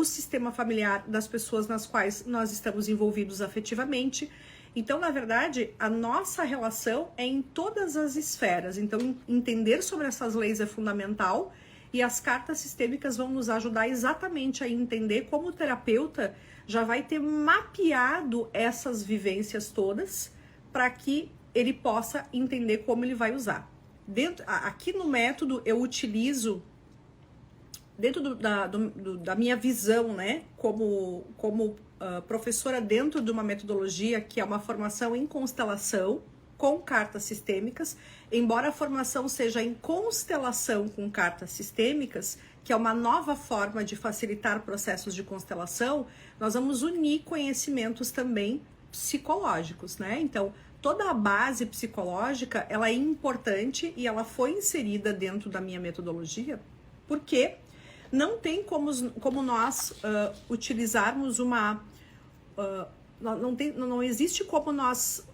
o sistema familiar das pessoas nas quais nós estamos envolvidos afetivamente. Então, na verdade, a nossa relação é em todas as esferas. Então, entender sobre essas leis é fundamental e as cartas sistêmicas vão nos ajudar exatamente a entender como o terapeuta já vai ter mapeado essas vivências todas para que ele possa entender como ele vai usar. Aqui no método eu utilizo, dentro da minha visão, né, como professora dentro de uma metodologia que é uma formação em constelação com cartas sistêmicas, embora a formação seja em constelação com cartas sistêmicas, que é uma nova forma de facilitar processos de constelação, nós vamos unir conhecimentos também psicológicos, né? Então, toda a base psicológica, ela é importante e ela foi inserida dentro da minha metodologia, porque não tem como nós utilizarmos uma... não existe como nós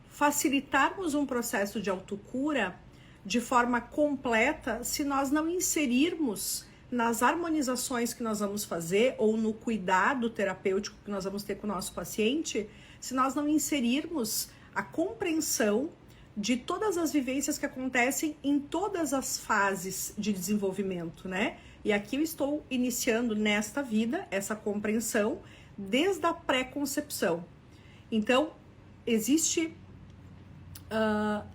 facilitarmos um processo de autocura de forma completa se nós não inserirmos nas harmonizações que nós vamos fazer ou no cuidado terapêutico que nós vamos ter com o nosso paciente, se nós não inserirmos a compreensão de todas as vivências que acontecem em todas as fases de desenvolvimento, né? E aqui eu estou iniciando nesta vida essa compreensão desde a pré-concepção. Então, existe...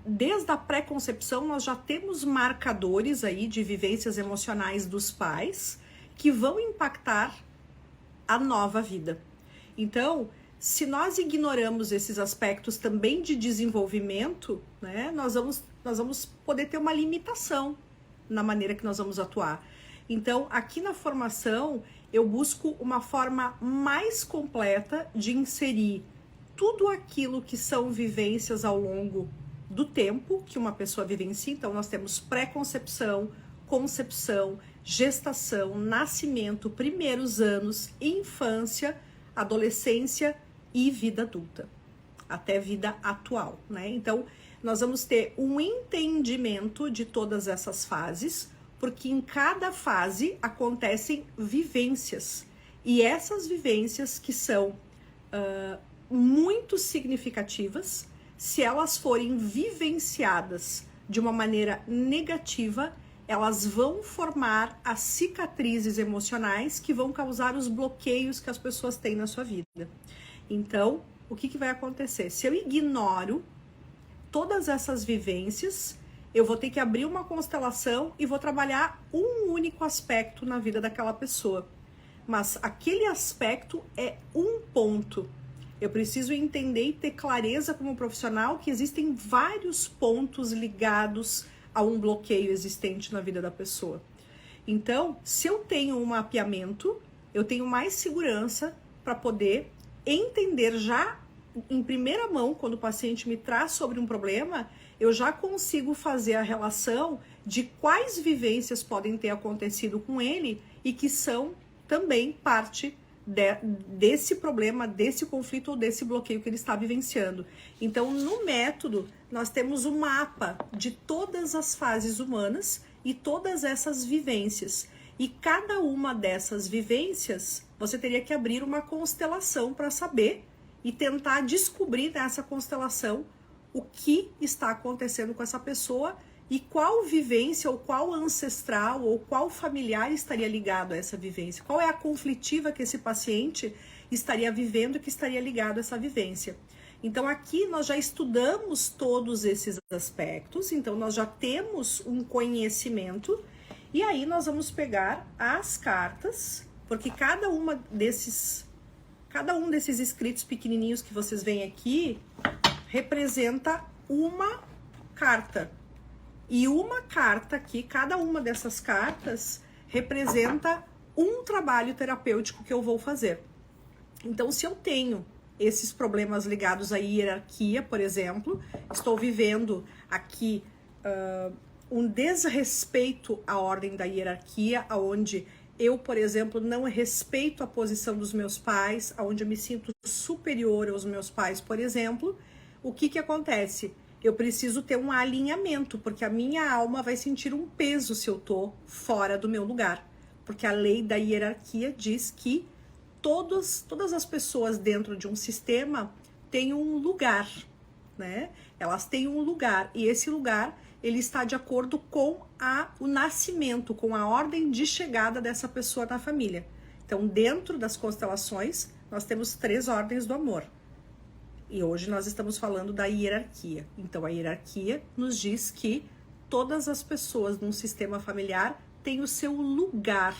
desde a pré-concepção nós já temos marcadores aí de vivências emocionais dos pais que vão impactar a nova vida. Então, se nós ignoramos esses aspectos também de desenvolvimento, né, nós vamos poder ter uma limitação na maneira que nós vamos atuar. Então, aqui na formação, eu busco uma forma mais completa de inserir tudo aquilo que são vivências ao longo do tempo que uma pessoa vivencia. Então, nós temos pré-concepção, concepção, gestação, nascimento, primeiros anos, infância, adolescência e vida adulta, até vida atual, né? Então, nós vamos ter um entendimento de todas essas fases, porque em cada fase acontecem vivências. E essas vivências que são muito significativas, se elas forem vivenciadas de uma maneira negativa, elas vão formar as cicatrizes emocionais que vão causar os bloqueios que as pessoas têm na sua vida. Então, o que vai acontecer? Se eu ignoro todas essas vivências, eu vou ter que abrir uma constelação e vou trabalhar um único aspecto na vida daquela pessoa. Mas aquele aspecto é um ponto. Eu preciso entender e ter clareza como profissional que existem vários pontos ligados a um bloqueio existente na vida da pessoa. Então, se eu tenho um mapeamento, eu tenho mais segurança para poder entender já em primeira mão, quando o paciente me traz sobre um problema, eu já consigo fazer a relação de quais vivências podem ter acontecido com ele e que são também parte desse problema, desse conflito ou desse bloqueio que ele está vivenciando. Então, no método, nós temos um mapa de todas as fases humanas e todas essas vivências. E cada uma dessas vivências, você teria que abrir uma constelação para saber e tentar descobrir nessa constelação o que está acontecendo com essa pessoa e qual vivência, ou qual ancestral, ou qual familiar estaria ligado a essa vivência. Qual é a conflitiva que esse paciente estaria vivendo e que estaria ligado a essa vivência. Então aqui nós já estudamos todos esses aspectos, então nós já temos um conhecimento, e aí nós vamos pegar as cartas, porque cada um desses escritos pequenininhos que vocês veem aqui representa uma carta. E uma carta aqui, cada uma dessas cartas representa um trabalho terapêutico que eu vou fazer. Então, se eu tenho esses problemas ligados à hierarquia, por exemplo, estou vivendo aqui um desrespeito à ordem da hierarquia, onde eu, por exemplo, não respeito a posição dos meus pais, onde eu me sinto superior aos meus pais, por exemplo, o que acontece? Eu preciso ter um alinhamento, porque a minha alma vai sentir um peso se eu tô fora do meu lugar. porque a lei da hierarquia diz que todas as pessoas dentro de um sistema têm um lugar, né? Elas têm um lugar, e esse lugar ele está de acordo com o nascimento, com a ordem de chegada dessa pessoa na família. Então, dentro das constelações, nós temos 3 ordens do amor. E hoje nós estamos falando da hierarquia. Então, a hierarquia nos diz que todas as pessoas num sistema familiar têm o seu lugar.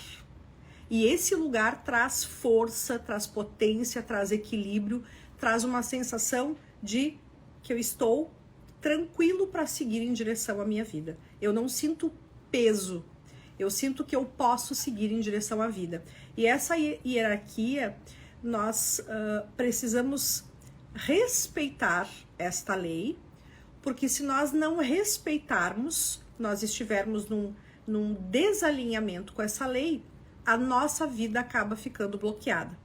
E esse lugar traz força, traz potência, traz equilíbrio, traz uma sensação de que eu estou tranquilo para seguir em direção à minha vida. Eu não sinto peso, eu sinto que eu posso seguir em direção à vida. E essa hierarquia, nós precisamos respeitar esta lei, porque se nós não respeitarmos, nós estivermos num desalinhamento com essa lei, a nossa vida acaba ficando bloqueada.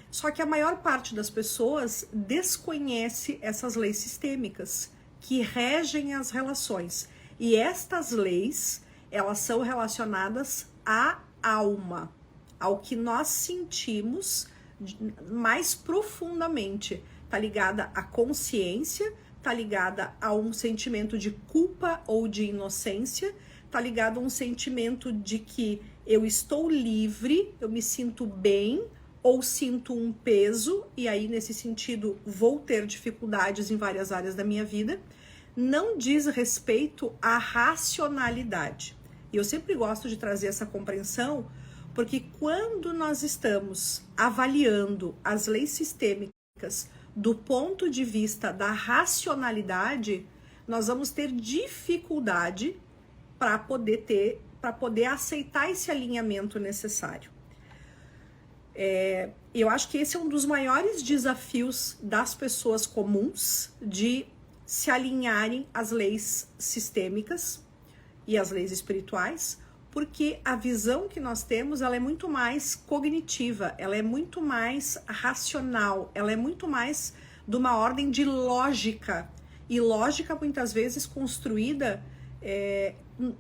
Só que a maior parte das pessoas desconhece essas leis sistêmicas que regem as relações. E estas leis, elas são relacionadas à alma, ao que nós sentimos mais profundamente. Está ligada à consciência, está ligada a um sentimento de culpa ou de inocência, está ligado a um sentimento de que eu estou livre, eu me sinto bem, ou sinto um peso, e aí nesse sentido vou ter dificuldades em várias áreas da minha vida. Não diz respeito à racionalidade. E eu sempre gosto de trazer essa compreensão, porque quando nós estamos avaliando as leis sistêmicas do ponto de vista da racionalidade, nós vamos ter dificuldade para poder aceitar esse alinhamento necessário. Eu acho que esse é um dos maiores desafios das pessoas comuns, de se alinharem às leis sistêmicas e às leis espirituais, porque a visão que nós temos, ela é muito mais cognitiva, ela é muito mais racional, ela é muito mais de uma ordem de lógica, e lógica muitas vezes construída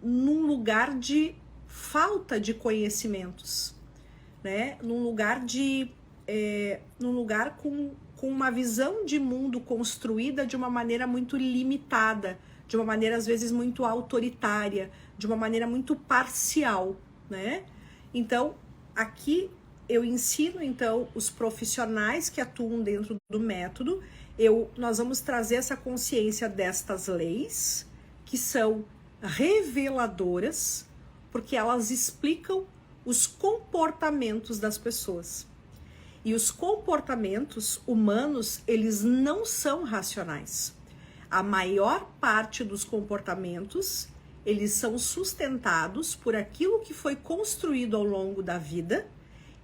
num lugar de falta de conhecimentos, né? Num lugar com uma visão de mundo construída de uma maneira muito limitada, de uma maneira às vezes muito autoritária, de uma maneira muito parcial, né? Então, aqui eu ensino então os profissionais que atuam dentro do método, nós vamos trazer essa consciência destas leis, que são reveladoras, porque elas explicam os comportamentos das pessoas. E os comportamentos humanos, eles não são racionais. A maior parte dos comportamentos, eles são sustentados por aquilo que foi construído ao longo da vida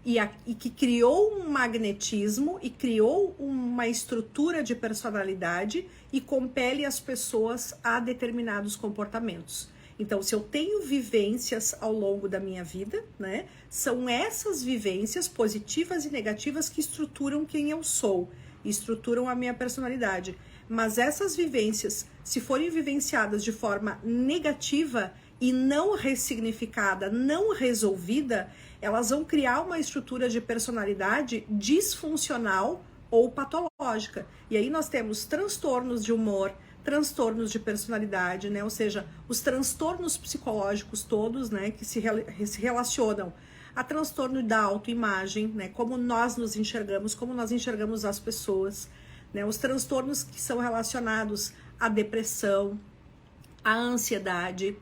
e que criou um magnetismo e criou uma estrutura de personalidade e compele as pessoas a determinados comportamentos. Então, se eu tenho vivências ao longo da minha vida, né, são essas vivências positivas e negativas que estruturam quem eu sou, estruturam a minha personalidade. Mas essas vivências, se forem vivenciadas de forma negativa e não ressignificada, não resolvida, elas vão criar uma estrutura de personalidade disfuncional ou patológica. E aí nós temos transtornos de humor, transtornos de personalidade, né? Ou seja, os transtornos psicológicos todos, né, que se relacionam a transtorno da autoimagem, né, como nós nos enxergamos, como nós enxergamos as pessoas, né, os transtornos que são relacionados à depressão, à ansiedade,